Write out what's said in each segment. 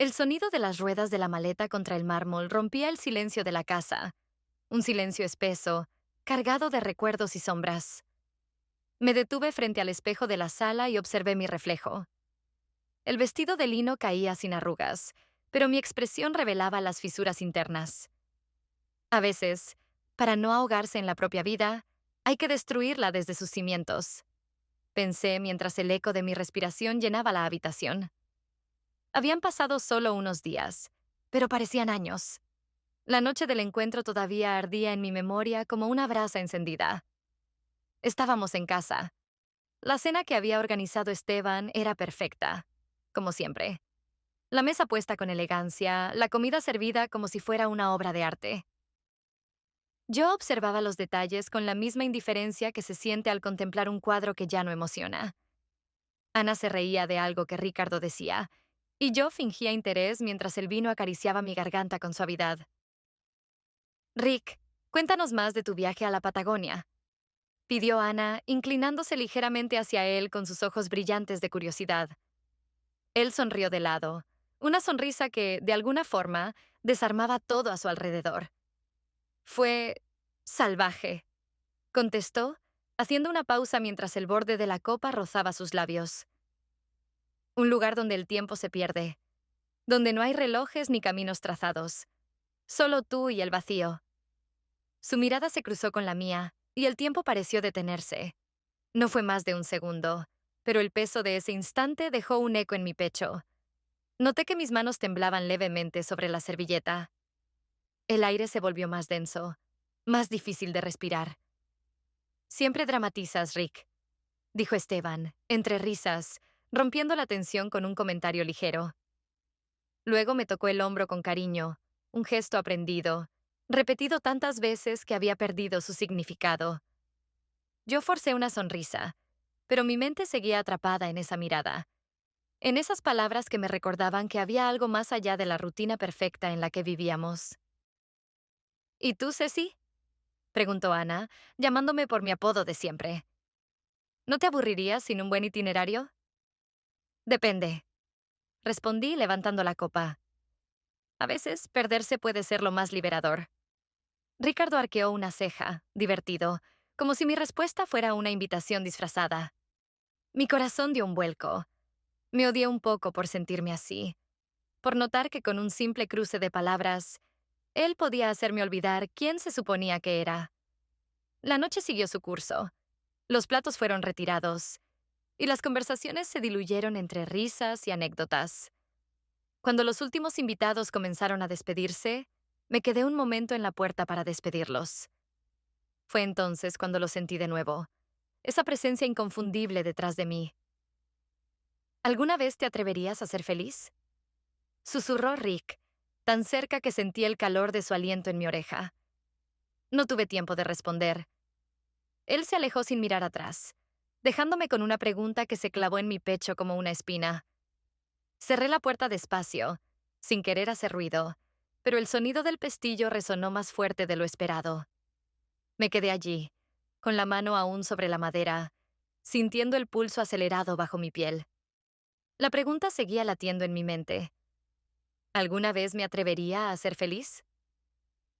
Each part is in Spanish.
El sonido de las ruedas de la maleta contra el mármol rompía el silencio de la casa, un silencio espeso, cargado de recuerdos y sombras. Me detuve frente al espejo de la sala y observé mi reflejo. El vestido de lino caía sin arrugas, pero mi expresión revelaba las fisuras internas. A veces, para no ahogarse en la propia vida, hay que destruirla desde sus cimientos, pensé mientras el eco de mi respiración llenaba la habitación. Habían pasado solo unos días, pero parecían años. La noche del encuentro todavía ardía en mi memoria como una brasa encendida. Estábamos en casa. La cena que había organizado Esteban era perfecta, como siempre. La mesa puesta con elegancia, la comida servida como si fuera una obra de arte. Yo observaba los detalles con la misma indiferencia que se siente al contemplar un cuadro que ya no emociona. Ana se reía de algo que Ricardo decía, y yo fingía interés mientras el vino acariciaba mi garganta con suavidad. Rick, cuéntanos más de tu viaje a la Patagonia, pidió Ana, inclinándose ligeramente hacia él con sus ojos brillantes de curiosidad. Él sonrió de lado, una sonrisa que, de alguna forma, desarmaba todo a su alrededor. Fue salvaje, contestó, haciendo una pausa mientras el borde de la copa rozaba sus labios. Un lugar donde el tiempo se pierde, donde no hay relojes ni caminos trazados, solo tú y el vacío. Su mirada se cruzó con la mía, y el tiempo pareció detenerse. No fue más de un segundo, pero el peso de ese instante dejó un eco en mi pecho. Noté que mis manos temblaban levemente sobre la servilleta. El aire se volvió más denso, más difícil de respirar. Siempre dramatizas, Rick, dijo Esteban, entre risas, rompiendo la tensión con un comentario ligero. Luego me tocó el hombro con cariño, un gesto aprendido, repetido tantas veces que había perdido su significado. Yo forcé una sonrisa, pero mi mente seguía atrapada en esa mirada, en esas palabras que me recordaban que había algo más allá de la rutina perfecta en la que vivíamos. ¿Y tú, Ceci? Preguntó Ana, llamándome por mi apodo de siempre. ¿No te aburrirías sin un buen itinerario? Depende, respondí levantando la copa. A veces, perderse puede ser lo más liberador. Ricardo arqueó una ceja, divertido, como si mi respuesta fuera una invitación disfrazada. Mi corazón dio un vuelco. Me odié un poco por sentirme así, por notar que con un simple cruce de palabras, él podía hacerme olvidar quién se suponía que era. La noche siguió su curso. Los platos fueron retirados, y las conversaciones se diluyeron entre risas y anécdotas. Cuando los últimos invitados comenzaron a despedirse, me quedé un momento en la puerta para despedirlos. Fue entonces cuando lo sentí de nuevo, esa presencia inconfundible detrás de mí. ¿Alguna vez te atreverías a ser feliz? Susurró Rick, tan cerca que sentí el calor de su aliento en mi oreja. No tuve tiempo de responder. Él se alejó sin mirar atrás, dejándome con una pregunta que se clavó en mi pecho como una espina. Cerré la puerta despacio, sin querer hacer ruido, pero el sonido del pestillo resonó más fuerte de lo esperado. Me quedé allí, con la mano aún sobre la madera, sintiendo el pulso acelerado bajo mi piel. La pregunta seguía latiendo en mi mente. ¿Alguna vez me atrevería a ser feliz?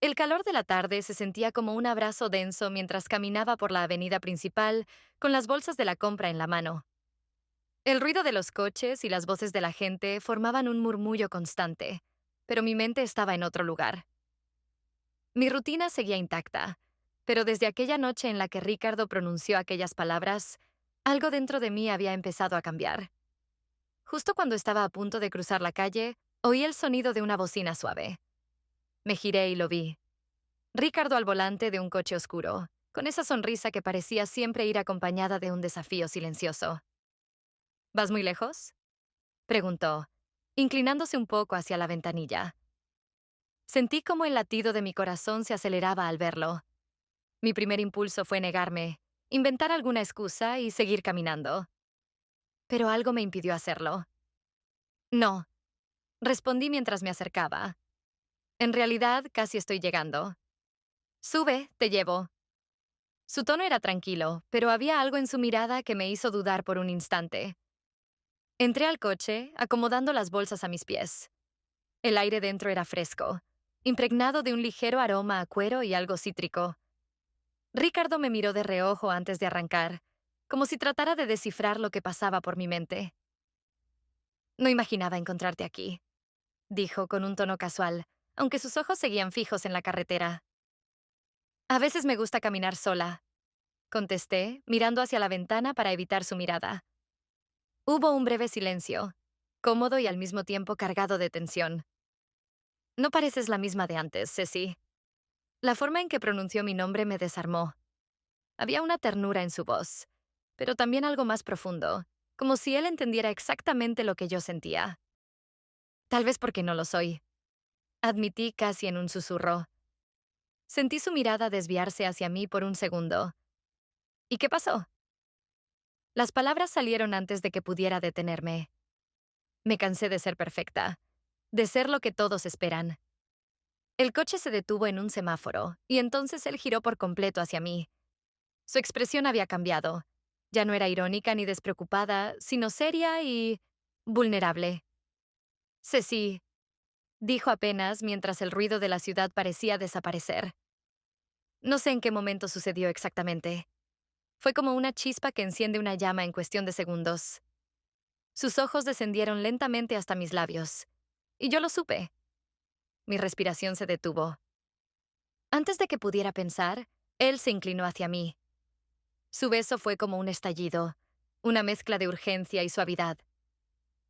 El calor de la tarde se sentía como un abrazo denso mientras caminaba por la avenida principal con las bolsas de la compra en la mano. El ruido de los coches y las voces de la gente formaban un murmullo constante, pero mi mente estaba en otro lugar. Mi rutina seguía intacta, pero desde aquella noche en la que Ricardo pronunció aquellas palabras, algo dentro de mí había empezado a cambiar. Justo cuando estaba a punto de cruzar la calle, oí el sonido de una bocina suave. Me giré y lo vi. Ricardo al volante de un coche oscuro, con esa sonrisa que parecía siempre ir acompañada de un desafío silencioso. ¿Vas muy lejos?, preguntó, inclinándose un poco hacia la ventanilla. Sentí como el latido de mi corazón se aceleraba al verlo. Mi primer impulso fue negarme, inventar alguna excusa y seguir caminando. Pero algo me impidió hacerlo. No, respondí mientras me acercaba. En realidad, casi estoy llegando. Sube, te llevo. Su tono era tranquilo, pero había algo en su mirada que me hizo dudar por un instante. Entré al coche, acomodando las bolsas a mis pies. El aire dentro era fresco, impregnado de un ligero aroma a cuero y algo cítrico. Ricardo me miró de reojo antes de arrancar, como si tratara de descifrar lo que pasaba por mi mente. No imaginaba encontrarte aquí, dijo con un tono casual, aunque sus ojos seguían fijos en la carretera. A veces me gusta caminar sola, contesté, mirando hacia la ventana para evitar su mirada. Hubo un breve silencio, cómodo y al mismo tiempo cargado de tensión. No pareces la misma de antes, Ceci. La forma en que pronunció mi nombre me desarmó. Había una ternura en su voz, pero también algo más profundo, como si él entendiera exactamente lo que yo sentía. Tal vez porque no lo soy, admití casi en un susurro. Sentí su mirada desviarse hacia mí por un segundo. ¿Y qué pasó? Las palabras salieron antes de que pudiera detenerme. Me cansé de ser perfecta, de ser lo que todos esperan. El coche se detuvo en un semáforo, y entonces él giró por completo hacia mí. Su expresión había cambiado. Ya no era irónica ni despreocupada, sino seria y vulnerable. Ceci, dijo apenas mientras el ruido de la ciudad parecía desaparecer. No sé en qué momento sucedió exactamente. Fue como una chispa que enciende una llama en cuestión de segundos. Sus ojos descendieron lentamente hasta mis labios. Y yo lo supe. Mi respiración se detuvo. Antes de que pudiera pensar, él se inclinó hacia mí. Su beso fue como un estallido, una mezcla de urgencia y suavidad.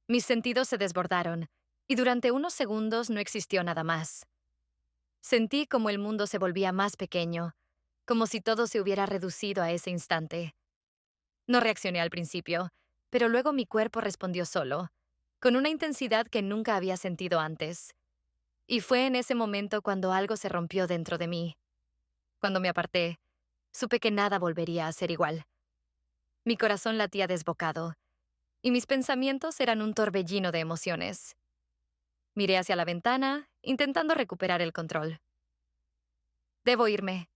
Mis sentidos se desbordaron, y durante unos segundos no existió nada más. Sentí como el mundo se volvía más pequeño, como si todo se hubiera reducido a ese instante. No reaccioné al principio, pero luego mi cuerpo respondió solo, con una intensidad que nunca había sentido antes. Y fue en ese momento cuando algo se rompió dentro de mí. Cuando me aparté, supe que nada volvería a ser igual. Mi corazón latía desbocado, y mis pensamientos eran un torbellino de emociones. Miré hacia la ventana, intentando recuperar el control. Debo irme,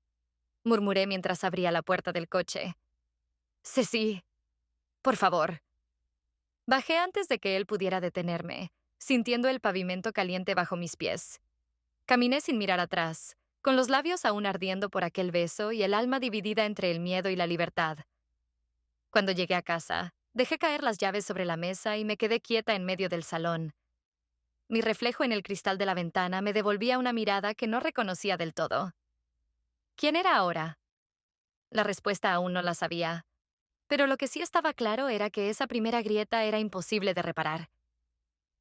murmuré mientras abría la puerta del coche. Ceci, por favor. Bajé antes de que él pudiera detenerme, sintiendo el pavimento caliente bajo mis pies. Caminé sin mirar atrás, con los labios aún ardiendo por aquel beso y el alma dividida entre el miedo y la libertad. Cuando llegué a casa, dejé caer las llaves sobre la mesa y me quedé quieta en medio del salón. Mi reflejo en el cristal de la ventana me devolvía una mirada que no reconocía del todo. ¿Quién era ahora? La respuesta aún no la sabía, pero lo que sí estaba claro era que esa primera grieta era imposible de reparar.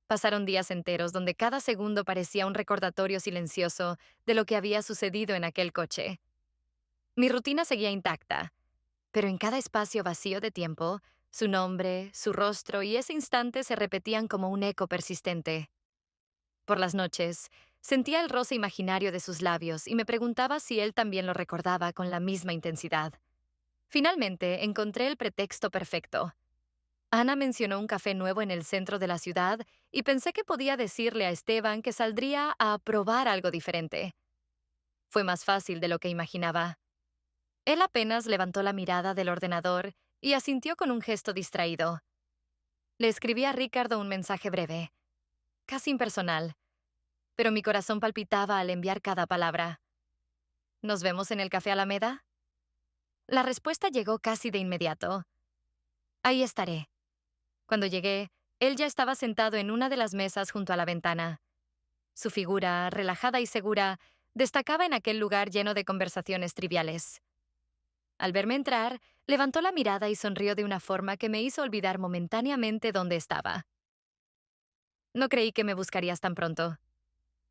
Pasaron días enteros donde cada segundo parecía un recordatorio silencioso de lo que había sucedido en aquel coche. Mi rutina seguía intacta, pero en cada espacio vacío de tiempo, su nombre, su rostro y ese instante se repetían como un eco persistente. Por las noches, sentía el roce imaginario de sus labios y me preguntaba si él también lo recordaba con la misma intensidad. Finalmente, encontré el pretexto perfecto. Ana mencionó un café nuevo en el centro de la ciudad y pensé que podía decirle a Esteban que saldría a probar algo diferente. Fue más fácil de lo que imaginaba. Él apenas levantó la mirada del ordenador y asintió con un gesto distraído. Le escribí a Ricardo un mensaje breve, casi impersonal, pero mi corazón palpitaba al enviar cada palabra. ¿Nos vemos en el Café Alameda? La respuesta llegó casi de inmediato. Ahí estaré. Cuando llegué, él ya estaba sentado en una de las mesas junto a la ventana. Su figura, relajada y segura, destacaba en aquel lugar lleno de conversaciones triviales. Al verme entrar, levantó la mirada y sonrió de una forma que me hizo olvidar momentáneamente dónde estaba. No creí que me buscarías tan pronto,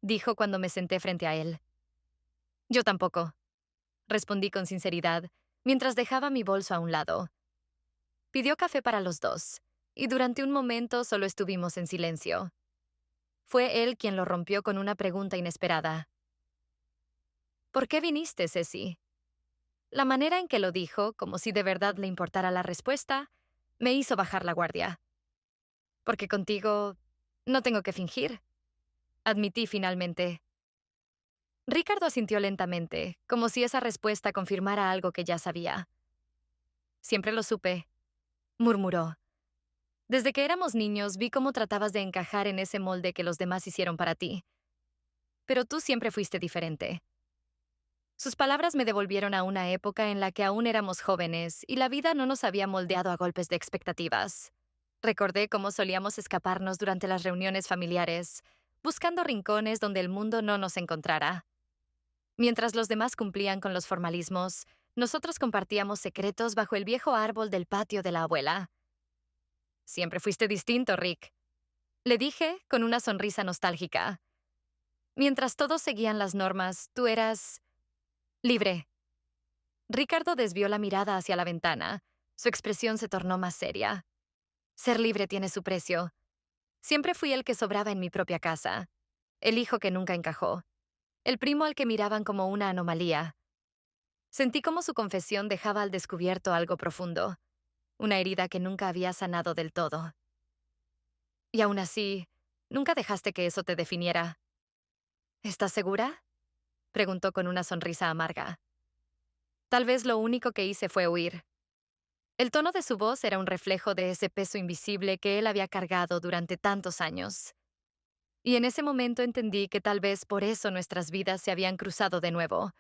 dijo cuando me senté frente a él. Yo tampoco, respondí con sinceridad, mientras dejaba mi bolso a un lado. Pidió café para los dos, y durante un momento solo estuvimos en silencio. Fue él quien lo rompió con una pregunta inesperada. ¿Por qué viniste, Ceci? La manera en que lo dijo, como si de verdad le importara la respuesta, me hizo bajar la guardia. Porque contigo no tengo que fingir, admití finalmente. Ricardo asintió lentamente, como si esa respuesta confirmara algo que ya sabía. Siempre lo supe, murmuró. Desde que éramos niños vi cómo tratabas de encajar en ese molde que los demás hicieron para ti, pero tú siempre fuiste diferente. Sus palabras me devolvieron a una época en la que aún éramos jóvenes y la vida no nos había moldeado a golpes de expectativas. Recordé cómo solíamos escaparnos durante las reuniones familiares, buscando rincones donde el mundo no nos encontrara. Mientras los demás cumplían con los formalismos, nosotros compartíamos secretos bajo el viejo árbol del patio de la abuela. Siempre fuiste distinto, Rick, le dije con una sonrisa nostálgica. Mientras todos seguían las normas, tú eras libre. Ricardo desvió la mirada hacia la ventana. Su expresión se tornó más seria. Ser libre tiene su precio. Siempre fui el que sobraba en mi propia casa. El hijo que nunca encajó. El primo al que miraban como una anomalía. Sentí como su confesión dejaba al descubierto algo profundo. Una herida que nunca había sanado del todo. Y aún así, nunca dejaste que eso te definiera. ¿Estás segura? Preguntó con una sonrisa amarga. Tal vez lo único que hice fue huir. El tono de su voz era un reflejo de ese peso invisible que él había cargado durante tantos años. Y en ese momento entendí que tal vez por eso nuestras vidas se habían cruzado de nuevo.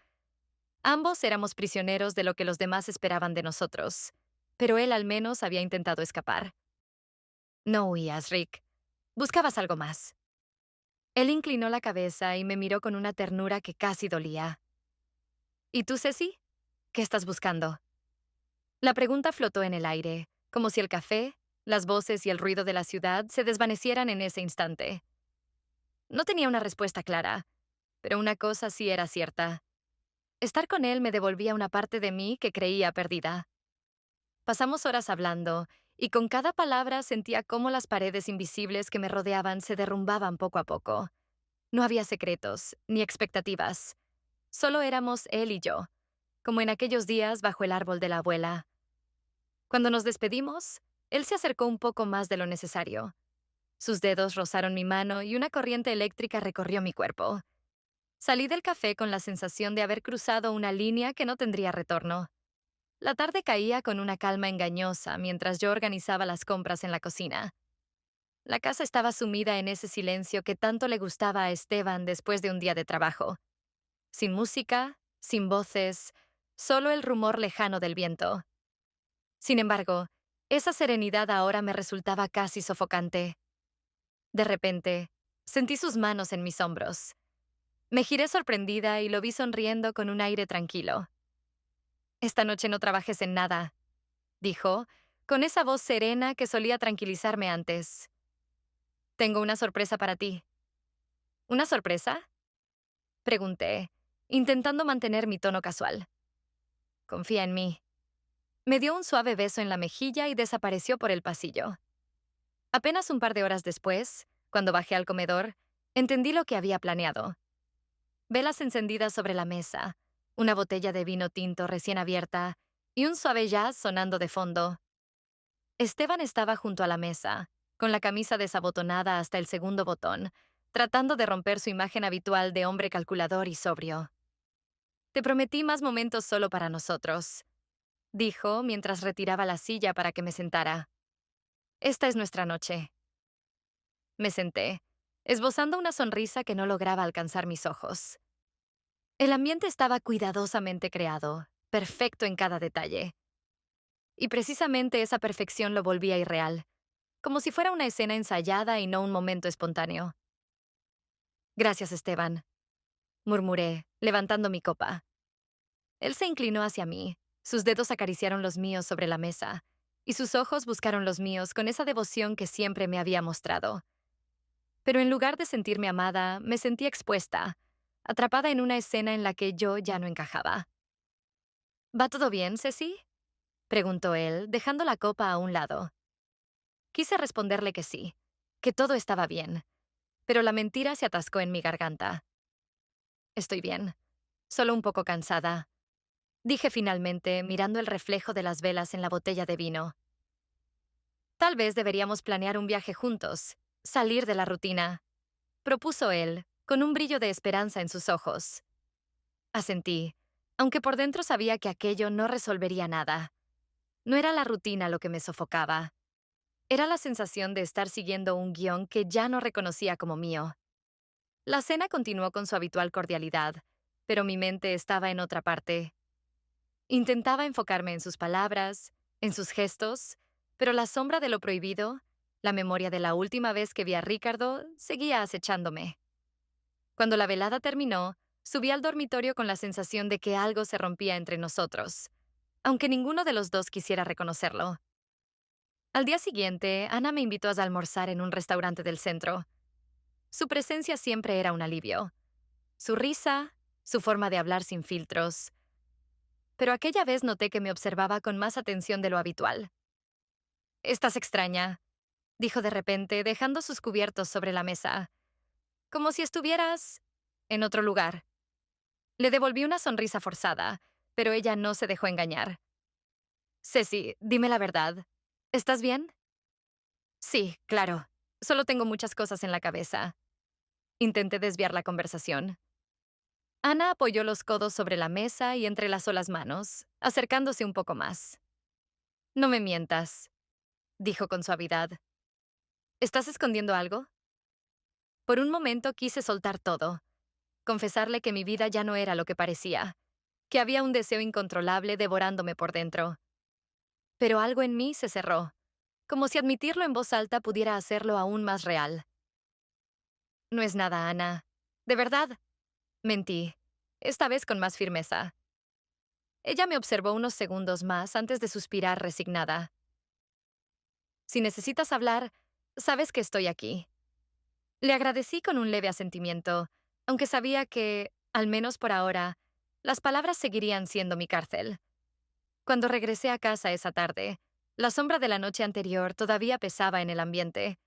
Ambos éramos prisioneros de lo que los demás esperaban de nosotros, pero él al menos había intentado escapar. No huías, Rick. Buscabas algo más. Él inclinó la cabeza y me miró con una ternura que casi dolía. ¿Y tú, Ceci? ¿Qué estás buscando? La pregunta flotó en el aire, como si el café, las voces y el ruido de la ciudad se desvanecieran en ese instante. No tenía una respuesta clara, pero una cosa sí era cierta. Estar con él me devolvía una parte de mí que creía perdida. Pasamos horas hablando, y con cada palabra sentía cómo las paredes invisibles que me rodeaban se derrumbaban poco a poco. No había secretos, ni expectativas. Solo éramos él y yo, como en aquellos días bajo el árbol de la abuela. Cuando nos despedimos, él se acercó un poco más de lo necesario. Sus dedos rozaron mi mano y una corriente eléctrica recorrió mi cuerpo. Salí del café con la sensación de haber cruzado una línea que no tendría retorno. La tarde caía con una calma engañosa mientras yo organizaba las compras en la cocina. La casa estaba sumida en ese silencio que tanto le gustaba a Esteban después de un día de trabajo. Sin música, sin voces, solo el rumor lejano del viento. Sin embargo, esa serenidad ahora me resultaba casi sofocante. De repente, sentí sus manos en mis hombros. Me giré sorprendida y lo vi sonriendo con un aire tranquilo. Esta noche no trabajes en nada, dijo, con esa voz serena que solía tranquilizarme antes. Tengo una sorpresa para ti. ¿Una sorpresa? Pregunté, intentando mantener mi tono casual. Confía en mí. Me dio un suave beso en la mejilla y desapareció por el pasillo. Apenas un par de horas después, cuando bajé al comedor, entendí lo que había planeado. Velas encendidas sobre la mesa, una botella de vino tinto recién abierta y un suave jazz sonando de fondo. Esteban estaba junto a la mesa, con la camisa desabotonada hasta el segundo botón, tratando de romper su imagen habitual de hombre calculador y sobrio. Te prometí más momentos solo para nosotros, dijo mientras retiraba la silla para que me sentara. Esta es nuestra noche. Me senté, esbozando una sonrisa que no lograba alcanzar mis ojos. El ambiente estaba cuidadosamente creado, perfecto en cada detalle. Y precisamente esa perfección lo volvía irreal, como si fuera una escena ensayada y no un momento espontáneo. Gracias, Esteban, murmuré, levantando mi copa. Él se inclinó hacia mí, sus dedos acariciaron los míos sobre la mesa, y sus ojos buscaron los míos con esa devoción que siempre me había mostrado. Pero en lugar de sentirme amada, me sentí expuesta, atrapada en una escena en la que yo ya no encajaba. ¿Va todo bien, Ceci? Preguntó él, dejando la copa a un lado. Quise responderle que sí, que todo estaba bien, pero la mentira se atascó en mi garganta. Estoy bien, solo un poco cansada, dije finalmente, mirando el reflejo de las velas en la botella de vino. Tal vez deberíamos planear un viaje juntos, salir de la rutina, propuso él, con un brillo de esperanza en sus ojos. Asentí, aunque por dentro sabía que aquello no resolvería nada. No era la rutina lo que me sofocaba. Era la sensación de estar siguiendo un guión que ya no reconocía como mío. La cena continuó con su habitual cordialidad, pero mi mente estaba en otra parte. Intentaba enfocarme en sus palabras, en sus gestos, pero la sombra de lo prohibido, la memoria de la última vez que vi a Ricardo, seguía acechándome. Cuando la velada terminó, subí al dormitorio con la sensación de que algo se rompía entre nosotros, aunque ninguno de los dos quisiera reconocerlo. Al día siguiente, Ana me invitó a almorzar en un restaurante del centro. Su presencia siempre era un alivio. Su risa, su forma de hablar sin filtros. Pero aquella vez noté que me observaba con más atención de lo habitual. «Estás extraña», dijo de repente, dejando sus cubiertos sobre la mesa. «Como si estuvieras en otro lugar». Le devolví una sonrisa forzada, pero ella no se dejó engañar. «Ceci, dime la verdad. ¿Estás bien?» «Sí, claro. Solo tengo muchas cosas en la cabeza». Intenté desviar la conversación. Ana apoyó los codos sobre la mesa y entrelazó las manos, acercándose un poco más. «No me mientas», dijo con suavidad. «¿Estás escondiendo algo?» Por un momento quise soltar todo, confesarle que mi vida ya no era lo que parecía, que había un deseo incontrolable devorándome por dentro. Pero algo en mí se cerró, como si admitirlo en voz alta pudiera hacerlo aún más real. «No es nada, Ana. De verdad». Mentí, esta vez con más firmeza. Ella me observó unos segundos más antes de suspirar resignada. «Si necesitas hablar, sabes que estoy aquí». Le agradecí con un leve asentimiento, aunque sabía que, al menos por ahora, las palabras seguirían siendo mi cárcel. Cuando regresé a casa esa tarde, la sombra de la noche anterior todavía pesaba en el ambiente.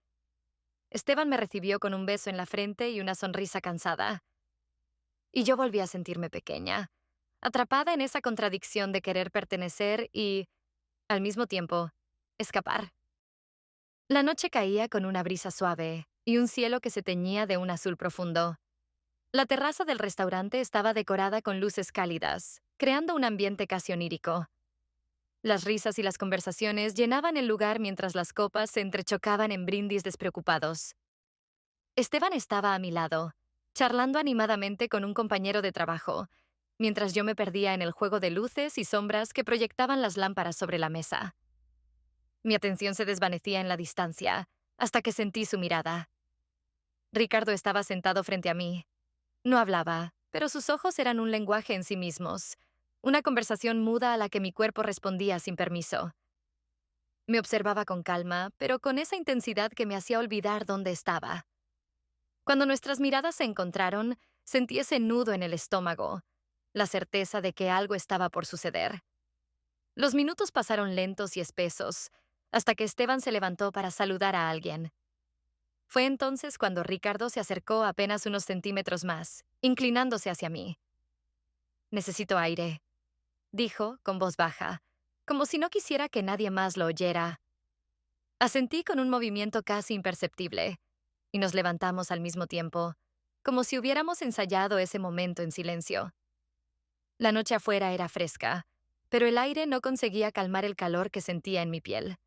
Esteban me recibió con un beso en la frente y una sonrisa cansada. Y yo volví a sentirme pequeña, atrapada en esa contradicción de querer pertenecer y, al mismo tiempo, escapar. La noche caía con una brisa suave y un cielo que se teñía de un azul profundo. La terraza del restaurante estaba decorada con luces cálidas, creando un ambiente casi onírico. Las risas y las conversaciones llenaban el lugar mientras las copas se entrechocaban en brindis despreocupados. Esteban estaba a mi lado, charlando animadamente con un compañero de trabajo, mientras yo me perdía en el juego de luces y sombras que proyectaban las lámparas sobre la mesa. Mi atención se desvanecía en la distancia, hasta que sentí su mirada. Ricardo estaba sentado frente a mí. No hablaba, pero sus ojos eran un lenguaje en sí mismos, una conversación muda a la que mi cuerpo respondía sin permiso. Me observaba con calma, pero con esa intensidad que me hacía olvidar dónde estaba. Cuando nuestras miradas se encontraron, sentí ese nudo en el estómago, la certeza de que algo estaba por suceder. Los minutos pasaron lentos y espesos, hasta que Esteban se levantó para saludar a alguien. Fue entonces cuando Ricardo se acercó apenas unos centímetros más, inclinándose hacia mí. «Necesito aire», dijo con voz baja, como si no quisiera que nadie más lo oyera. Asentí con un movimiento casi imperceptible, y nos levantamos al mismo tiempo, como si hubiéramos ensayado ese momento en silencio. La noche afuera era fresca, pero el aire no conseguía calmar el calor que sentía en mi piel.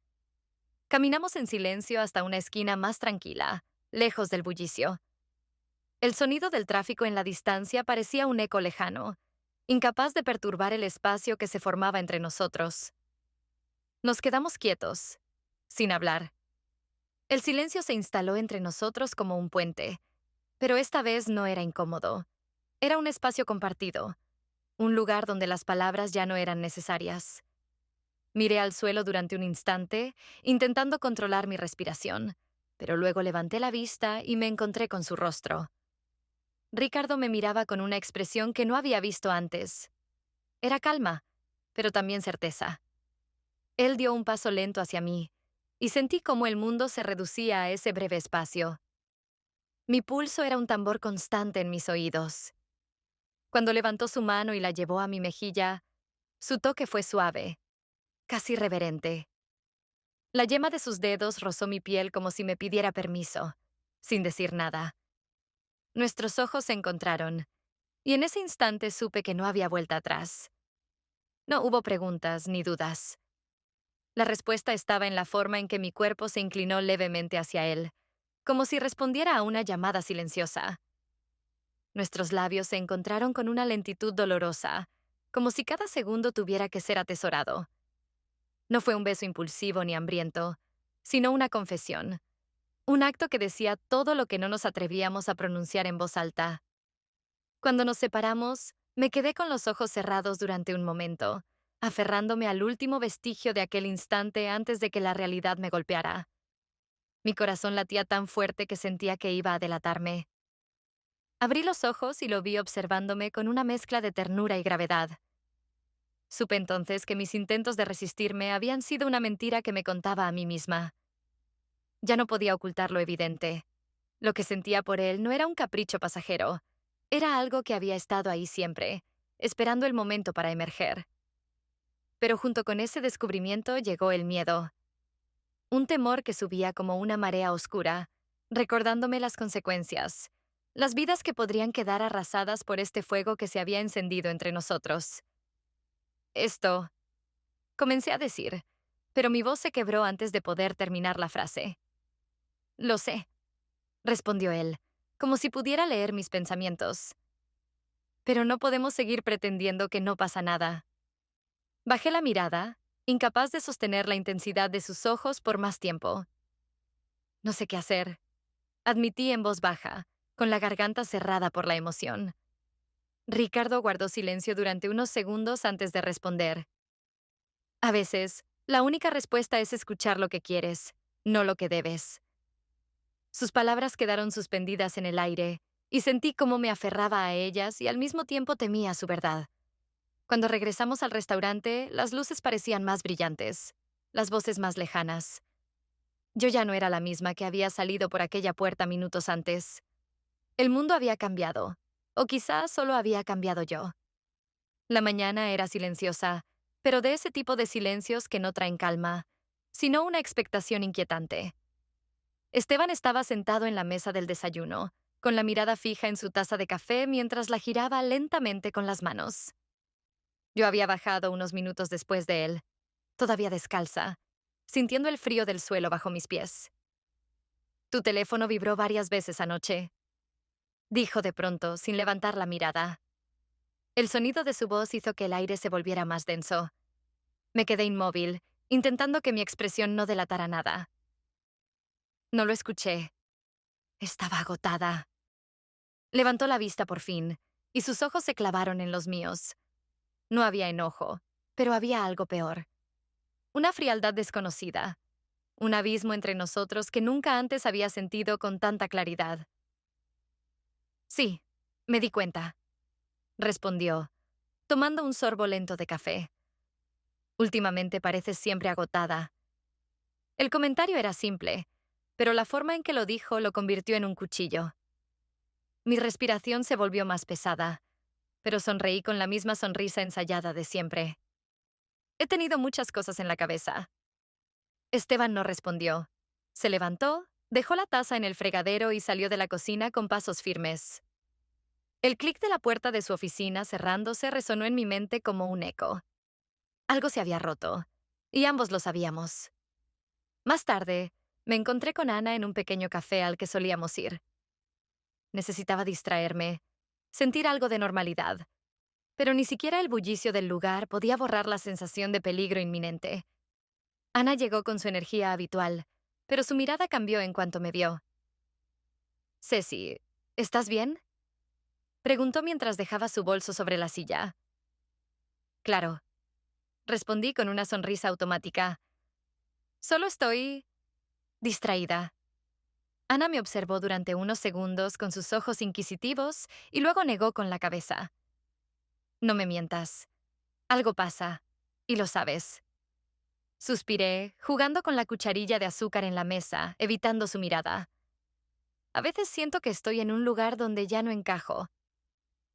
Caminamos en silencio hasta una esquina más tranquila, lejos del bullicio. El sonido del tráfico en la distancia parecía un eco lejano, incapaz de perturbar el espacio que se formaba entre nosotros. Nos quedamos quietos, sin hablar. El silencio se instaló entre nosotros como un puente, pero esta vez no era incómodo. Era un espacio compartido, un lugar donde las palabras ya no eran necesarias. Miré al suelo durante un instante, intentando controlar mi respiración, pero luego levanté la vista y me encontré con su rostro. Ricardo me miraba con una expresión que no había visto antes. Era calma, pero también certeza. Él dio un paso lento hacia mí, y sentí cómo el mundo se reducía a ese breve espacio. Mi pulso era un tambor constante en mis oídos. Cuando levantó su mano y la llevó a mi mejilla, su toque fue suave, casi reverente. La yema de sus dedos rozó mi piel como si me pidiera permiso, sin decir nada. Nuestros ojos se encontraron, y en ese instante supe que no había vuelta atrás. No hubo preguntas ni dudas. La respuesta estaba en la forma en que mi cuerpo se inclinó levemente hacia él, como si respondiera a una llamada silenciosa. Nuestros labios se encontraron con una lentitud dolorosa, como si cada segundo tuviera que ser atesorado. No fue un beso impulsivo ni hambriento, sino una confesión, un acto que decía todo lo que no nos atrevíamos a pronunciar en voz alta. Cuando nos separamos, me quedé con los ojos cerrados durante un momento, aferrándome al último vestigio de aquel instante antes de que la realidad me golpeara. Mi corazón latía tan fuerte que sentía que iba a delatarme. Abrí los ojos y lo vi observándome con una mezcla de ternura y gravedad. Supe entonces que mis intentos de resistirme habían sido una mentira que me contaba a mí misma. Ya no podía ocultar lo evidente. Lo que sentía por él no era un capricho pasajero, era algo que había estado ahí siempre, esperando el momento para emerger. Pero junto con ese descubrimiento llegó el miedo, un temor que subía como una marea oscura, recordándome las consecuencias, las vidas que podrían quedar arrasadas por este fuego que se había encendido entre nosotros. Esto, comencé a decir, pero mi voz se quebró antes de poder terminar la frase. Lo sé, respondió él, como si pudiera leer mis pensamientos. Pero no podemos seguir pretendiendo que no pasa nada. Bajé la mirada, incapaz de sostener la intensidad de sus ojos por más tiempo. No sé qué hacer, admití en voz baja, con la garganta cerrada por la emoción. Ricardo guardó silencio durante unos segundos antes de responder. A veces, la única respuesta es escuchar lo que quieres, no lo que debes. Sus palabras quedaron suspendidas en el aire, y sentí cómo me aferraba a ellas y al mismo tiempo temía su verdad. Cuando regresamos al restaurante, las luces parecían más brillantes, las voces más lejanas. Yo ya no era la misma que había salido por aquella puerta minutos antes. El mundo había cambiado, o quizás solo había cambiado yo. La mañana era silenciosa, pero de ese tipo de silencios que no traen calma, sino una expectación inquietante. Esteban estaba sentado en la mesa del desayuno, con la mirada fija en su taza de café mientras la giraba lentamente con las manos. Yo había bajado unos minutos después de él, todavía descalza, sintiendo el frío del suelo bajo mis pies. Tu teléfono vibró varias veces anoche, dijo de pronto, sin levantar la mirada. El sonido de su voz hizo que el aire se volviera más denso. Me quedé inmóvil, intentando que mi expresión no delatara nada. No lo escuché. Estaba agotada. Levantó la vista por fin, y sus ojos se clavaron en los míos. No había enojo, pero había algo peor. Una frialdad desconocida. Un abismo entre nosotros que nunca antes había sentido con tanta claridad. Sí, me di cuenta, respondió, tomando un sorbo lento de café. Últimamente pareces siempre agotada. El comentario era simple, pero la forma en que lo dijo lo convirtió en un cuchillo. Mi respiración se volvió más pesada, pero sonreí con la misma sonrisa ensayada de siempre. He tenido muchas cosas en la cabeza. Esteban no respondió. Se levantó, dejó la taza en el fregadero y salió de la cocina con pasos firmes. El clic de la puerta de su oficina cerrándose resonó en mi mente como un eco. Algo se había roto, y ambos lo sabíamos. Más tarde, me encontré con Ana en un pequeño café al que solíamos ir. Necesitaba distraerme, sentir algo de normalidad, pero ni siquiera el bullicio del lugar podía borrar la sensación de peligro inminente. Ana llegó con su energía habitual, pero su mirada cambió en cuanto me vio. Ceci, ¿estás bien? Preguntó mientras dejaba su bolso sobre la silla. Claro, respondí con una sonrisa automática. Solo estoy distraída. Ana me observó durante unos segundos con sus ojos inquisitivos y luego negó con la cabeza. No me mientas. Algo pasa, y lo sabes. Suspiré, jugando con la cucharilla de azúcar en la mesa, evitando su mirada. A veces siento que estoy en un lugar donde ya no encajo.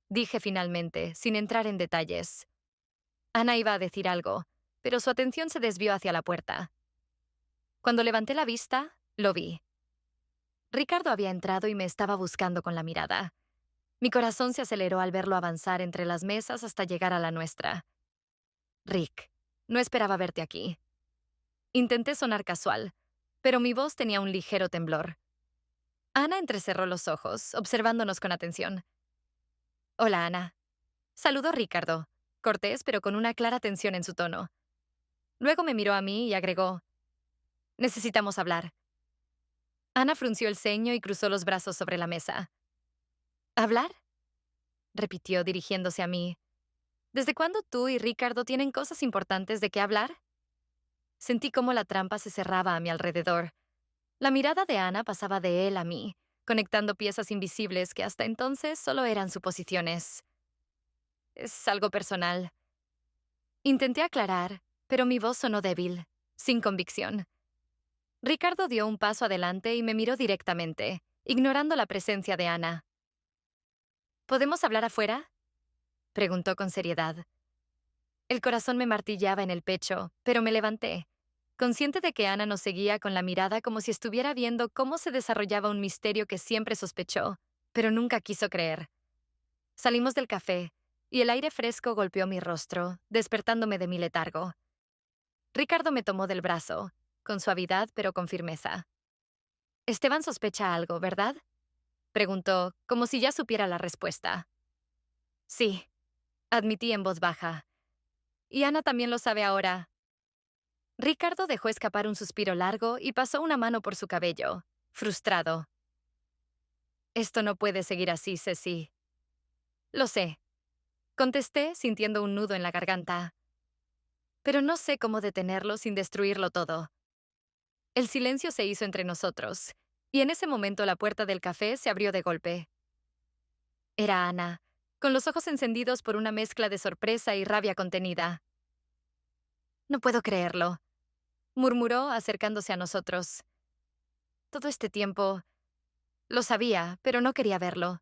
Dije finalmente, sin entrar en detalles. Ana iba a decir algo, pero su atención se desvió hacia la puerta. Cuando levanté la vista, lo vi. Ricardo había entrado y me estaba buscando con la mirada. Mi corazón se aceleró al verlo avanzar entre las mesas hasta llegar a la nuestra. Rick, no esperaba verte aquí. Intenté sonar casual, pero mi voz tenía un ligero temblor. Ana entrecerró los ojos, observándonos con atención. Hola, Ana. Saludó Ricardo, cortés pero con una clara tensión en su tono. Luego me miró a mí y agregó, necesitamos hablar. Ana frunció el ceño y cruzó los brazos sobre la mesa. ¿Hablar? Repitió dirigiéndose a mí. ¿Desde cuándo tú y Ricardo tienen cosas importantes de qué hablar? Sentí cómo la trampa se cerraba a mi alrededor. La mirada de Ana pasaba de él a mí, conectando piezas invisibles que hasta entonces solo eran suposiciones. Es algo personal. Intenté aclarar, pero mi voz sonó débil, sin convicción. Ricardo dio un paso adelante y me miró directamente, ignorando la presencia de Ana. ¿Podemos hablar afuera? Preguntó con seriedad. El corazón me martillaba en el pecho, pero me levanté, consciente de que Ana nos seguía con la mirada como si estuviera viendo cómo se desarrollaba un misterio que siempre sospechó, pero nunca quiso creer. Salimos del café, y el aire fresco golpeó mi rostro, despertándome de mi letargo. Ricardo me tomó del brazo, con suavidad pero con firmeza. Esteban sospecha algo, ¿verdad? Preguntó, como si ya supiera la respuesta. Sí, admití en voz baja. Y Ana también lo sabe ahora. Ricardo dejó escapar un suspiro largo y pasó una mano por su cabello, frustrado. Esto no puede seguir así, Ceci. Lo sé, contesté sintiendo un nudo en la garganta. Pero no sé cómo detenerlo sin destruirlo todo. El silencio se hizo entre nosotros, y en ese momento la puerta del café se abrió de golpe. Era Ana, con los ojos encendidos por una mezcla de sorpresa y rabia contenida. No puedo creerlo, murmuró acercándose a nosotros. Todo este tiempo lo sabía, pero no quería verlo.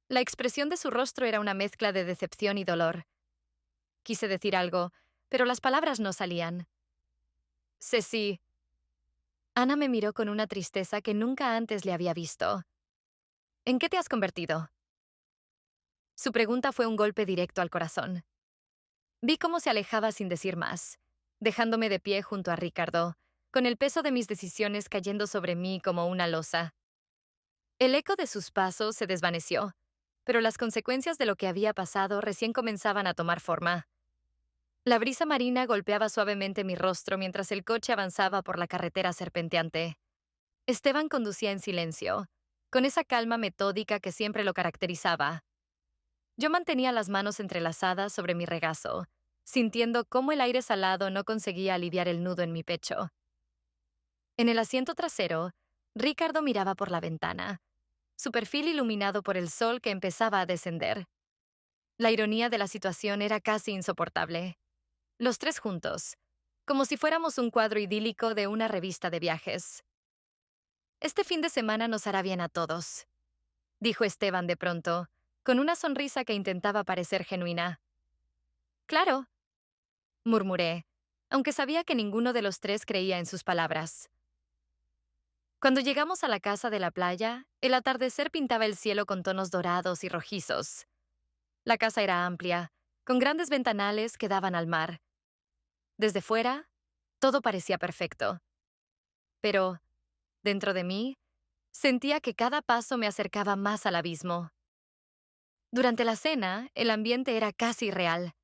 La expresión de su rostro era una mezcla de decepción y dolor. Quise decir algo, pero las palabras no salían. Ceci. Ana me miró con una tristeza que nunca antes le había visto. ¿En qué te has convertido? Su pregunta fue un golpe directo al corazón. Vi cómo se alejaba sin decir más, dejándome de pie junto a Ricardo, con el peso de mis decisiones cayendo sobre mí como una losa. El eco de sus pasos se desvaneció, pero las consecuencias de lo que había pasado recién comenzaban a tomar forma. La brisa marina golpeaba suavemente mi rostro mientras el coche avanzaba por la carretera serpenteante. Esteban conducía en silencio, con esa calma metódica que siempre lo caracterizaba. Yo mantenía las manos entrelazadas sobre mi regazo, sintiendo cómo el aire salado no conseguía aliviar el nudo en mi pecho. En el asiento trasero, Ricardo miraba por la ventana, su perfil iluminado por el sol que empezaba a descender. La ironía de la situación era casi insoportable. Los tres juntos, como si fuéramos un cuadro idílico de una revista de viajes. Este fin de semana nos hará bien a todos, dijo Esteban de pronto, con una sonrisa que intentaba parecer genuina. Claro, murmuré, aunque sabía que ninguno de los tres creía en sus palabras. Cuando llegamos a la casa de la playa, el atardecer pintaba el cielo con tonos dorados y rojizos. La casa era amplia, con grandes ventanales que daban al mar. Desde fuera, todo parecía perfecto. Pero, dentro de mí, sentía que cada paso me acercaba más al abismo. Durante la cena, el ambiente era casi real.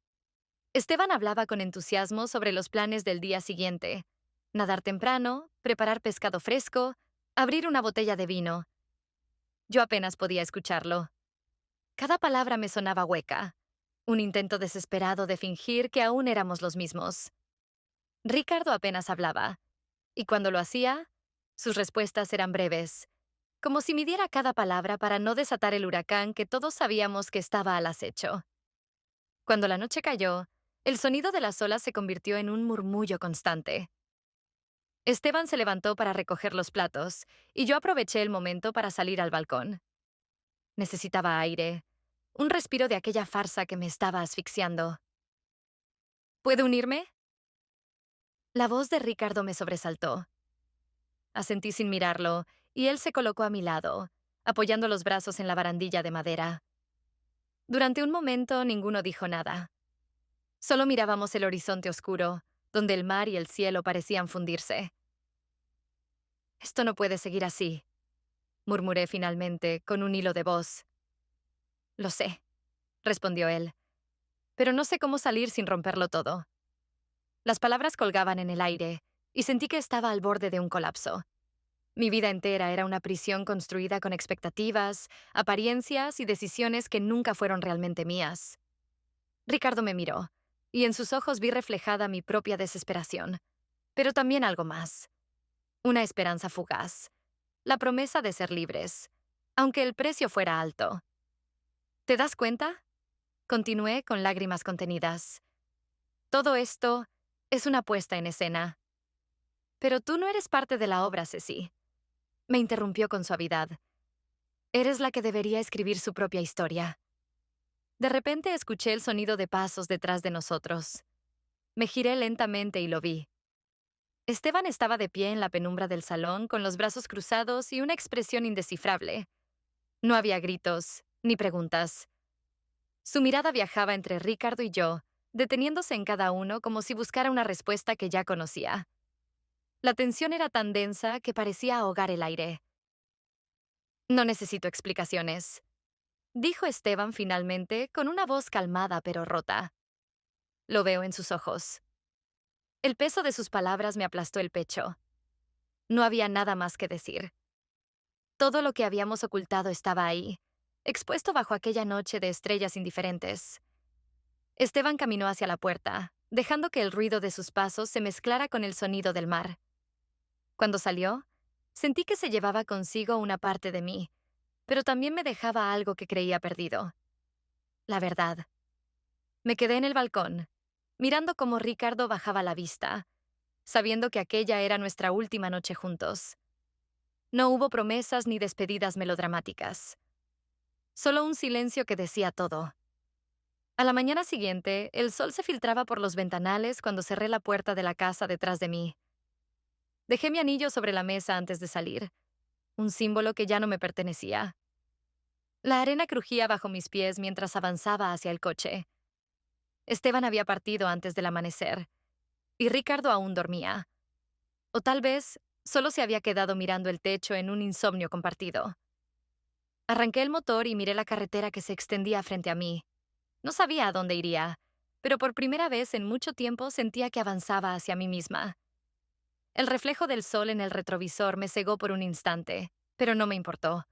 Esteban hablaba con entusiasmo sobre los planes del día siguiente: nadar temprano, preparar pescado fresco, abrir una botella de vino. Yo apenas podía escucharlo. Cada palabra me sonaba hueca, un intento desesperado de fingir que aún éramos los mismos. Ricardo apenas hablaba, y cuando lo hacía, sus respuestas eran breves, como si midiera cada palabra para no desatar el huracán que todos sabíamos que estaba al acecho. Cuando la noche cayó, el sonido de las olas se convirtió en un murmullo constante. Esteban se levantó para recoger los platos, y yo aproveché el momento para salir al balcón. Necesitaba aire, un respiro de aquella farsa que me estaba asfixiando. ¿Puedo unirme? La voz de Ricardo me sobresaltó. Asentí sin mirarlo, y él se colocó a mi lado, apoyando los brazos en la barandilla de madera. Durante un momento ninguno dijo nada. Solo mirábamos el horizonte oscuro, donde el mar y el cielo parecían fundirse. Esto no puede seguir así, murmuré finalmente, con un hilo de voz. Lo sé, respondió él, pero no sé cómo salir sin romperlo todo. Las palabras colgaban en el aire, y sentí que estaba al borde de un colapso. Mi vida entera era una prisión construida con expectativas, apariencias y decisiones que nunca fueron realmente mías. Ricardo me miró, y en sus ojos vi reflejada mi propia desesperación, pero también algo más. Una esperanza fugaz, la promesa de ser libres, aunque el precio fuera alto. ¿Te das cuenta? Continué con lágrimas contenidas. Todo esto es una puesta en escena. Pero tú no eres parte de la obra, Ceci. Me interrumpió con suavidad. Eres la que debería escribir su propia historia. De repente escuché el sonido de pasos detrás de nosotros. Me giré lentamente y lo vi. Esteban estaba de pie en la penumbra del salón con los brazos cruzados y una expresión indescifrable. No había gritos, ni preguntas. Su mirada viajaba entre Ricardo y yo, deteniéndose en cada uno como si buscara una respuesta que ya conocía. La tensión era tan densa que parecía ahogar el aire. No necesito explicaciones, dijo Esteban finalmente con una voz calmada pero rota. Lo veo en sus ojos. El peso de sus palabras me aplastó el pecho. No había nada más que decir. Todo lo que habíamos ocultado estaba ahí, expuesto bajo aquella noche de estrellas indiferentes. Esteban caminó hacia la puerta, dejando que el ruido de sus pasos se mezclara con el sonido del mar. Cuando salió, sentí que se llevaba consigo una parte de mí, pero también me dejaba algo que creía perdido. La verdad. Me quedé en el balcón, mirando cómo Ricardo bajaba la vista, sabiendo que aquella era nuestra última noche juntos. No hubo promesas ni despedidas melodramáticas. Solo un silencio que decía todo. A la mañana siguiente, el sol se filtraba por los ventanales cuando cerré la puerta de la casa detrás de mí. Dejé mi anillo sobre la mesa antes de salir, un símbolo que ya no me pertenecía. La arena crujía bajo mis pies mientras avanzaba hacia el coche. Esteban había partido antes del amanecer, y Ricardo aún dormía. O tal vez solo se había quedado mirando el techo en un insomnio compartido. Arranqué el motor y miré la carretera que se extendía frente a mí. No sabía a dónde iría, pero por primera vez en mucho tiempo sentía que avanzaba hacia mí misma. El reflejo del sol en el retrovisor me cegó por un instante, pero no me importó.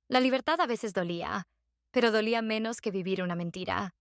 La libertad a veces dolía, pero dolía menos que vivir una mentira.